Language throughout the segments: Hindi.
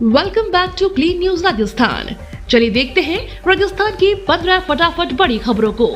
Welcome back to clean news Rajasthan. चलिए देखते हैं राजस्थान की 15 फटाफट बड़ी खबरों को।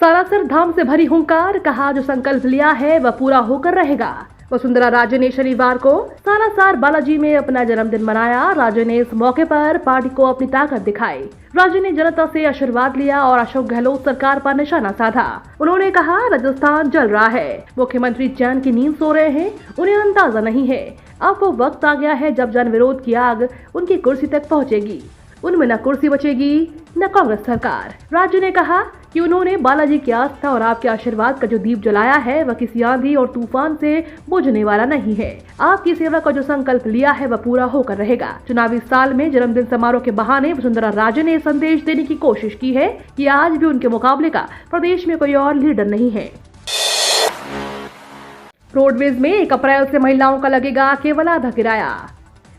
सालासर धाम से भरी हुंकार, कहा जो संकल्प लिया है वह पूरा होकर रहेगा। वसुंधरा राजे ने शनिवार को सालासर बालाजी में अपना जन्मदिन मनाया। राजे ने इस मौके पर पार्टी को अपनी ताकत दिखाई। राजे ने जनता से आशीर्वाद लिया और अशोक गहलोत सरकार पर निशाना साधा। उन्होंने कहा, राजस्थान जल रहा है, मुख्यमंत्री चैन की नींद सो रहे हैं, उन्हें अंदाजा नहीं है। अब वो वक्त आ गया है जब जन विरोध की आग उनकी कुर्सी तक पहुंचेगी। उनमें न कुर्सी बचेगी न कांग्रेस सरकार। राज्य ने कहा कि उन्होंने बालाजी की आस्था और आपके आशीर्वाद का जो दीप जलाया है वह किसी आंधी और तूफान से बुझने वाला नहीं है। आपकी सेवा का जो संकल्प लिया है वह पूरा होकर रहेगा। चुनावी साल में जन्मदिन समारोह के बहाने वसुंधरा राजे ने संदेश देने की कोशिश की है कि आज भी उनके मुकाबले का प्रदेश में कोई और लीडर नहीं है। रोडवेज में 1 अप्रैल से महिलाओं का लगेगा केवल आधा किराया।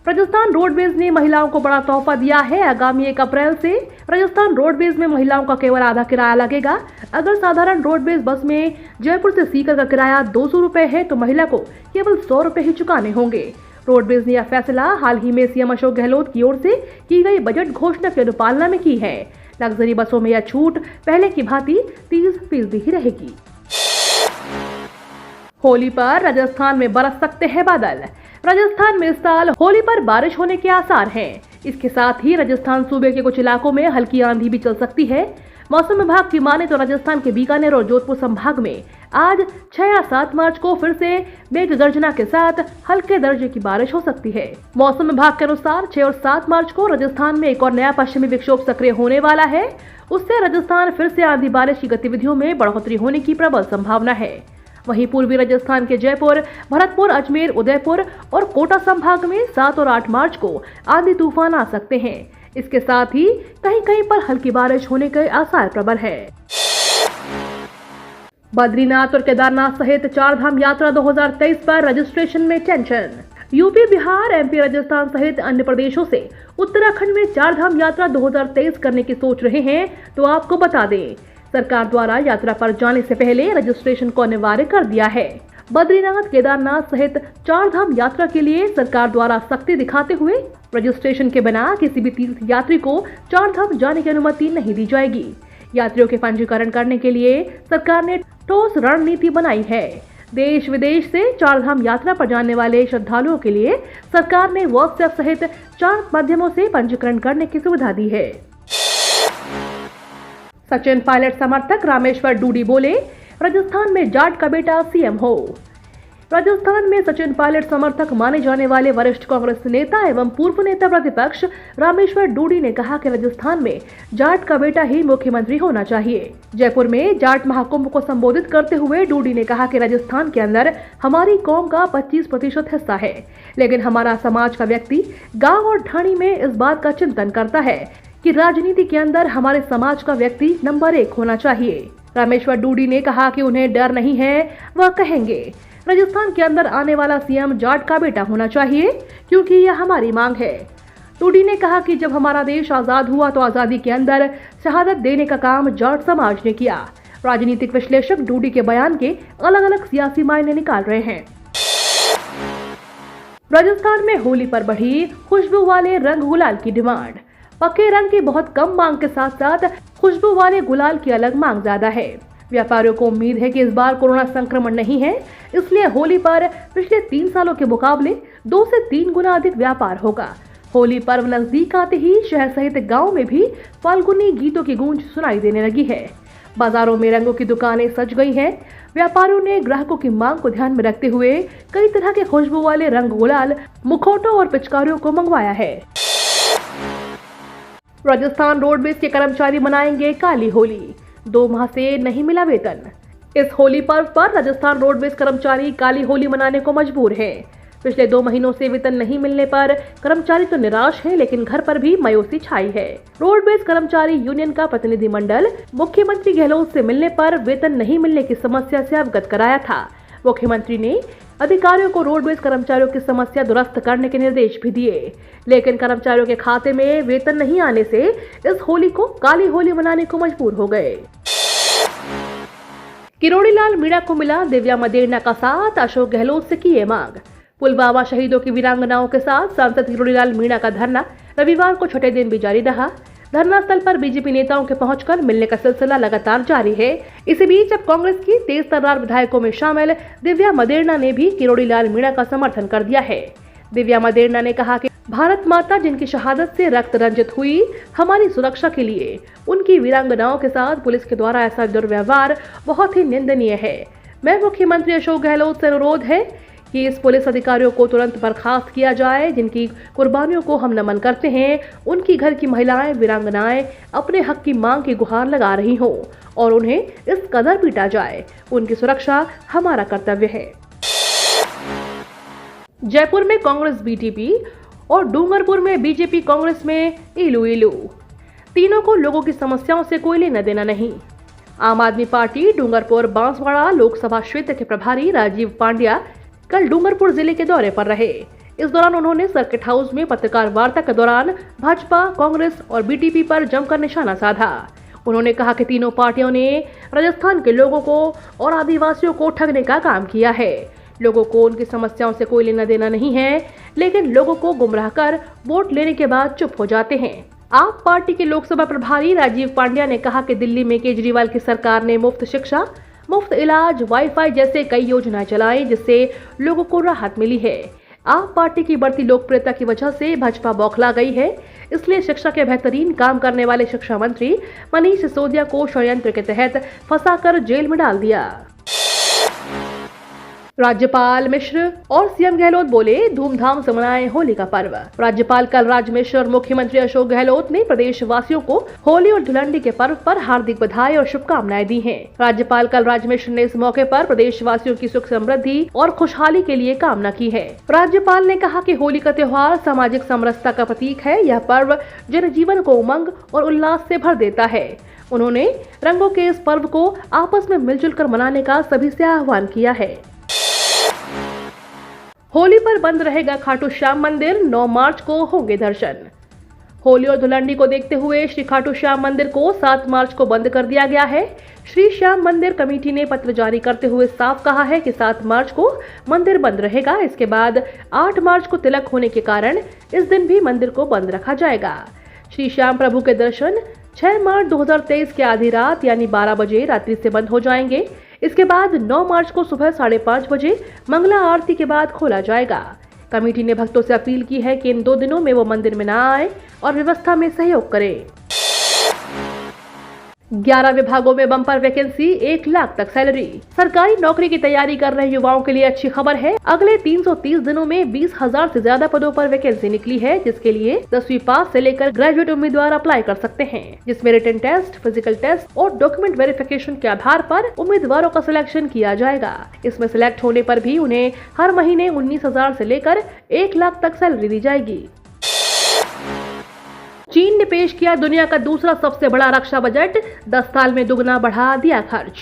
राजस्थान रोडवेज ने महिलाओं को बड़ा तोहफा दिया है। आगामी 1 अप्रैल से राजस्थान रोडवेज में महिलाओं का केवल आधा किराया लगेगा। अगर साधारण रोडवेज बस में जयपुर से सीकर का किराया 200 रुपए है तो महिला को केवल 100 रुपए ही चुकाने होंगे। रोडवेज ने यह फैसला हाल ही में सीएम अशोक गहलोत की ओर से की गई बजट घोषणा की अनुपालना में की है। लग्जरी बसों में यह छूट पहले की भांति 30% ही रहेगी। होली पर राजस्थान में बरस सकते हैं बादल। राजस्थान में इस साल होली पर बारिश होने के आसार हैं। इसके साथ ही राजस्थान सूबे के कुछ इलाकों में हल्की आंधी भी चल सकती है। मौसम विभाग की माने तो राजस्थान के बीकानेर और जोधपुर संभाग में आज 6 या 7 मार्च को फिर से मेघ गर्जना के साथ हल्के दर्जे की बारिश हो सकती है। मौसम विभाग के अनुसार 6 और 7 मार्च को राजस्थान में एक और नया पश्चिमी विक्षोभ सक्रिय होने वाला है। उससे राजस्थान फिर से आंधी बारिश की गतिविधियों में बढ़ोतरी होने की प्रबल संभावना है। वहीं पूर्वी राजस्थान के जयपुर, भरतपुर, अजमेर, उदयपुर और कोटा संभाग में 7 और 8 मार्च को आंधी तूफान आ सकते हैं। इसके साथ ही कहीं कहीं पर हल्की बारिश होने के आसार प्रबल है। बद्रीनाथ और केदारनाथ सहित 4 धाम यात्रा 2023 पर रजिस्ट्रेशन में tension. UP, Bihar, MP, Rajasthan सहित अन्य प्रदेशों से उत्तराखंड में 4 धाम यात्रा 2023 करने की सोच रहे हैं तो आपको बता दें, सरकार द्वारा यात्रा पर जाने से पहले रजिस्ट्रेशन को अनिवार्य कर दिया है। बद्रीनाथ, केदारनाथ सहित 4 धाम यात्रा के लिए सरकार द्वारा सख्ती दिखाते हुए रजिस्ट्रेशन के बिना किसी भी तीर्थ यात्री को 4 धाम जाने की अनुमति नहीं दी जाएगी। यात्रियों के पंजीकरण करने के लिए सरकार ने ठोस रणनीति बनाई है। देश विदेश से 4 धाम यात्रा पर जाने वाले श्रद्धालुओं के लिए सरकार ने व्हाट्सएप सहित 4 माध्यमों से पंजीकरण करने की सुविधा दी है। सचिन पायलट समर्थक रामेश्वर डूडी बोले, राजस्थान में जाट का बेटा सीएम हो। राजस्थान में सचिन पायलट समर्थक माने जाने वाले वरिष्ठ कांग्रेस नेता एवं पूर्व नेता प्रतिपक्ष रामेश्वर डूडी ने कहा कि राजस्थान में जाट का बेटा ही मुख्यमंत्री होना चाहिए। जयपुर में जाट महाकुंभ को संबोधित करते हुए डूडी ने कहा कि राजस्थान के अंदर हमारी कौम का 25% हिस्सा है, लेकिन हमारा समाज का व्यक्ति गाँव और ढाणी में इस बात का चिंतन करता है कि राजनीति के अंदर हमारे समाज का व्यक्ति नंबर 1 होना चाहिए। रामेश्वर डूडी ने कहा कि उन्हें डर नहीं है, वह कहेंगे राजस्थान के अंदर आने वाला सीएम जाट का बेटा होना चाहिए, क्योंकि यह हमारी मांग है। डूडी ने कहा कि जब हमारा देश आजाद हुआ तो आजादी के अंदर शहादत देने का काम जाट समाज ने किया। राजनीतिक विश्लेषक डूडी के बयान के अलग अलग सियासी मायने निकाल रहे हैं। राजस्थान में होली पर बढ़ी खुशबू वाले रंग गुलाल की डिमांड। पक्के रंग की बहुत कम मांग के साथ साथ खुशबू वाले गुलाल की अलग मांग ज्यादा है। व्यापारियों को उम्मीद है कि इस बार कोरोना संक्रमण नहीं है, इसलिए होली पर पिछले 3 सालों के मुकाबले 2 से 3 गुना अधिक व्यापार होगा। होली पर्व नजदीक आते ही शहर सहित गांव में भी फाल्गुनी गीतों की गूंज सुनाई देने लगी है। बाजारों में रंगों की दुकानें सज गई हैं। व्यापारियों ने ग्राहकों की मांग को ध्यान में रखते हुए कई तरह के खुशबू वाले रंग गुलाल, मुखौटों और पिचकारियों को मंगवाया है। राजस्थान रोडवेज के कर्मचारी मनाएंगे काली होली, 2 माह से नहीं मिला वेतन। इस होली पर्व पर राजस्थान रोडवेज कर्मचारी काली होली मनाने को मजबूर हैं। पिछले 2 महीनों से वेतन नहीं मिलने पर कर्मचारी तो निराश हैं, लेकिन घर पर भी मायूसी छाई है। रोडवेज कर्मचारी यूनियन का प्रतिनिधिमंडल मुख्यमंत्री गहलोत से मिलने पर वेतन नहीं मिलने की समस्या से अवगत कराया था। मुख्यमंत्री ने अधिकारियों को रोडवेज कर्मचारियों की समस्या दुरुस्त करने के निर्देश भी दिए, लेकिन कर्मचारियों के खाते में वेतन नहीं आने से इस होली को काली होली मनाने को मजबूर हो गए। किरोड़ीलाल मीणा को मिला दिव्या मदेरणा का साथ, अशोक गहलोत से की ये मांग। पुलवामा शहीदों की वीरांगनाओं के साथ सांसद किरोड़ीलाल मीणा का धरना रविवार को छठे दिन भी जारी रहा। धरना स्थल पर बीजेपी नेताओं के पहुंचकर मिलने का सिलसिला लगातार जारी है। इसी बीच अब कांग्रेस की तेज तर्रार विधायकों में शामिल दिव्या मदेरणा ने भी किरोड़ीलाल मीणा का समर्थन कर दिया है। दिव्या मदेरणा ने कहा कि भारत माता जिनकी शहादत से रक्त रंजित हुई, हमारी सुरक्षा के लिए उनकी वीरांगनाओं के साथ पुलिस के द्वारा ऐसा दुर्व्यवहार बहुत ही निंदनीय है। मैं मुख्यमंत्री अशोक गहलोत से अनुरोध है कि इस पुलिस अधिकारियों को तुरंत बर्खास्त किया जाए, जिनकी कुर्बानियों को हम नमन करते हैं। उनकी घर की महिलाएं वीरांगनाएं अपने हक की मांग की गुहार लगा रही हों और उन्हें इस कदर पीटा जाए। उनकी सुरक्षा हमारा कर्तव्य है। जयपुर में कांग्रेस बीटीपी और डूंगरपुर में बीजेपी कांग्रेस में इलू इलू। तीनों को लोगों की समस्याओं से कोई लेना देना नहीं। आम आदमी पार्टी डूंगरपुर बांसवाड़ा लोकसभा क्षेत्र के प्रभारी राजीव पांड्या कल डूंगरपुर जिले के दौरे पर रहे। इस दौरान उन्होंने सर्किट हाउस में पत्रकार वार्ता के दौरान भाजपा, कांग्रेस और बीटीपी पर जमकर निशाना साधा। उन्होंने कहा कि तीनों पार्टियों ने राजस्थान के लोगों को और आदिवासियों को ठगने का काम किया है। लोगों को उनकी समस्याओं से कोई लेना देना नहीं है, लेकिन लोगों को गुमराह कर वोट लेने के बाद चुप हो जाते हैं। आप पार्टी के लोकसभा प्रभारी राजीव पांड्या ने कहा कि दिल्ली में केजरीवाल की सरकार ने मुफ्त शिक्षा, मुफ्त इलाज, वाईफाई जैसे कई योजनाएं चलाई, जिससे लोगों को राहत मिली है। आप पार्टी की बढ़ती लोकप्रियता की वजह से भाजपा बौखला गई है, इसलिए शिक्षा के बेहतरीन काम करने वाले शिक्षा मंत्री मनीष सिसोदिया को षड्यंत्र के तहत फंसाकर जेल में डाल दिया। राज्यपाल मिश्र और सीएम गहलोत बोले, धूमधाम से मनाएं होली का पर्व। राज्यपाल कलराज मिश्र और मुख्यमंत्री अशोक गहलोत ने प्रदेश वासियों को होली और धुलंडी के पर्व पर हार्दिक बधाई और शुभकामनाएं दी हैं। राज्यपाल कलराज मिश्र ने इस मौके पर प्रदेश वासियों की सुख समृद्धि और खुशहाली के लिए कामना की है। राज्यपाल ने कहा कि होली का त्योहार सामाजिक समरसता का प्रतीक है। यह पर्व जनजीवन को उमंग और उल्लास से भर देता है। उन्होंने रंगों के इस पर्व को आपस में मिलजुल कर मनाने का सभी से आह्वान किया है। होली पर बंद रहेगा खाटू श्याम मंदिर, 9 मार्च को होंगे दर्शन। होली और धुलंडी को देखते हुए श्री खाटू श्याम मंदिर को 7 मार्च को बंद कर दिया गया है। श्री श्याम मंदिर कमेटी ने पत्र जारी करते हुए साफ कहा है कि 7 मार्च को मंदिर बंद रहेगा। इसके बाद 8 मार्च को तिलक होने के कारण इस दिन भी मंदिर को बंद रखा जाएगा। श्री श्याम प्रभु के दर्शन 6 मार्च 2023 के आधी रात यानी 12 बजे रात्रि से बंद हो जाएंगे। इसके बाद 9 मार्च को सुबह 5:30 बजे मंगला आरती के बाद खोला जाएगा। कमेटी ने भक्तों से अपील की है कि इन 2 दिनों में वो मंदिर में न आए और व्यवस्था में सहयोग करें। 11 विभागों में बम्पर वैकेंसी, 1 लाख तक सैलरी। सरकारी नौकरी की तैयारी कर रहे युवाओं के लिए अच्छी खबर है। अगले 330 दिनों में 20,000 से ज्यादा पदों पर वैकेंसी निकली है, जिसके लिए 10वीं पास से लेकर ग्रेजुएट उम्मीदवार अप्लाई कर सकते हैं, जिसमें रिटन टेस्ट, फिजिकल टेस्ट और डॉक्यूमेंट वेरिफिकेशन के आधार पर उम्मीदवारों का सिलेक्शन किया जाएगा। इसमें सिलेक्ट होने पर भी उन्हें हर महीने 19,000 से लेकर 1 लाख तक सैलरी दी जाएगी। चीन ने पेश किया दुनिया का दूसरा सबसे बड़ा रक्षा बजट, 10 साल में दुगना बढ़ा दिया खर्च।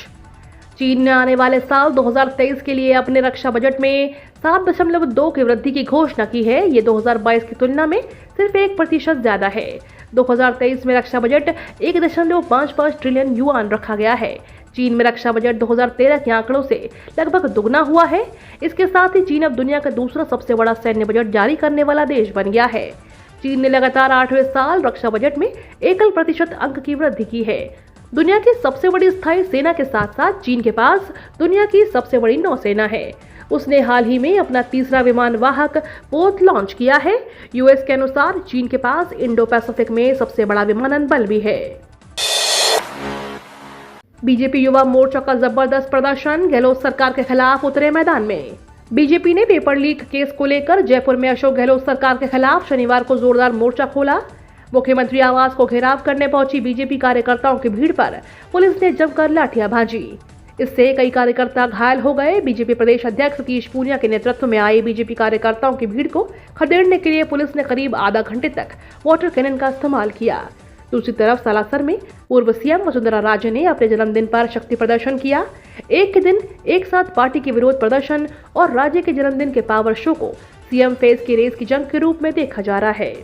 चीन ने आने वाले साल 2023 के लिए अपने रक्षा बजट में 7.2 की वृद्धि की घोषणा की है। ये 2022 की तुलना में सिर्फ 1% ज्यादा है। 2023 में रक्षा बजट 1.55 ट्रिलियन युआन रखा गया है। चीन में रक्षा बजट 2013 के आंकड़ों से लगभग दुगना हुआ है। इसके साथ ही चीन अब दुनिया का दूसरा सबसे बड़ा सैन्य बजट जारी करने वाला देश बन गया है। चीन ने लगातार 8वें साल रक्षा बजट में एकल प्रतिशत अंक की वृद्धि की है। दुनिया की सबसे बड़ी स्थायी सेना के साथ साथ चीन के पास दुनिया की सबसे बड़ी नौसेना है। उसने हाल ही में अपना 3रा विमान वाहक पोत लॉन्च किया है। यूएस के अनुसार चीन के पास इंडो पैसिफिक में सबसे बड़ा विमानन बल भी है। बीजेपी युवा मोर्चा का जबरदस्त प्रदर्शन, गहलोत सरकार के खिलाफ उतरे मैदान में। बीजेपी ने पेपर लीक केस को लेकर जयपुर में अशोक गहलोत सरकार के खिलाफ शनिवार को जोरदार मोर्चा खोला। मुख्यमंत्री आवास को घेराव करने पहुंची बीजेपी कार्यकर्ताओं की भीड़ पर पुलिस ने जमकर लाठियां भाजी। इससे कई कार्यकर्ता घायल हो गए। बीजेपी प्रदेश अध्यक्ष सतीश पूनिया के नेतृत्व में आई बीजेपी कार्यकर्ताओं की भीड़ को खदेड़ने के लिए पुलिस ने करीब आधा घंटे तक वाटर कैनन का इस्तेमाल किया। दूसरी तरफ सालासर में पूर्व सीएम वसुंधरा राजे ने अपने जन्मदिन पर शक्ति प्रदर्शन किया। एक के दिन एक साथ पार्टी के विरोध प्रदर्शन और राज्य के जन्मदिन के पावर शो को सीएम फेस की रेस की जंग के रूप में देखा जा रहा है।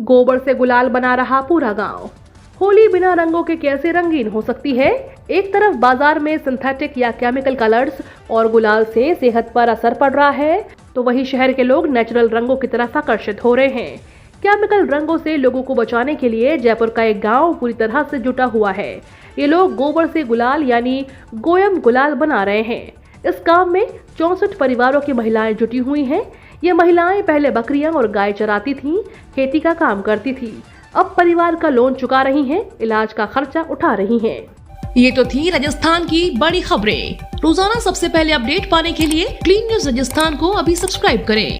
गोबर से गुलाल बना रहा पूरा गांव। होली बिना रंगों के कैसे रंगीन हो सकती है। एक तरफ बाजार में सिंथेटिक या केमिकल कलर्स और गुलाल से सेहत पर असर पड़ रहा है, तो वहीं शहर के लोग नेचुरल रंगों की तरफ आकर्षित हो रहे हैं। केमिकल रंगों से लोगों को बचाने के लिए जयपुर का एक गांव पूरी तरह से जुटा हुआ है। ये लोग गोबर से गुलाल यानी गोयम गुलाल बना रहे हैं। इस काम में 64 परिवारों की महिलाएं जुटी हुई हैं। ये महिलाएं पहले बकरियां और गाय चराती थीं, खेती का काम करती थी। अब परिवार का लोन चुका रही हैं, इलाज का खर्चा उठा रही हैं। ये तो थी राजस्थान की बड़ी खबरें। रोजाना सबसे पहले अपडेट पाने के लिए क्लीन न्यूज राजस्थान को अभी सब्सक्राइब करें।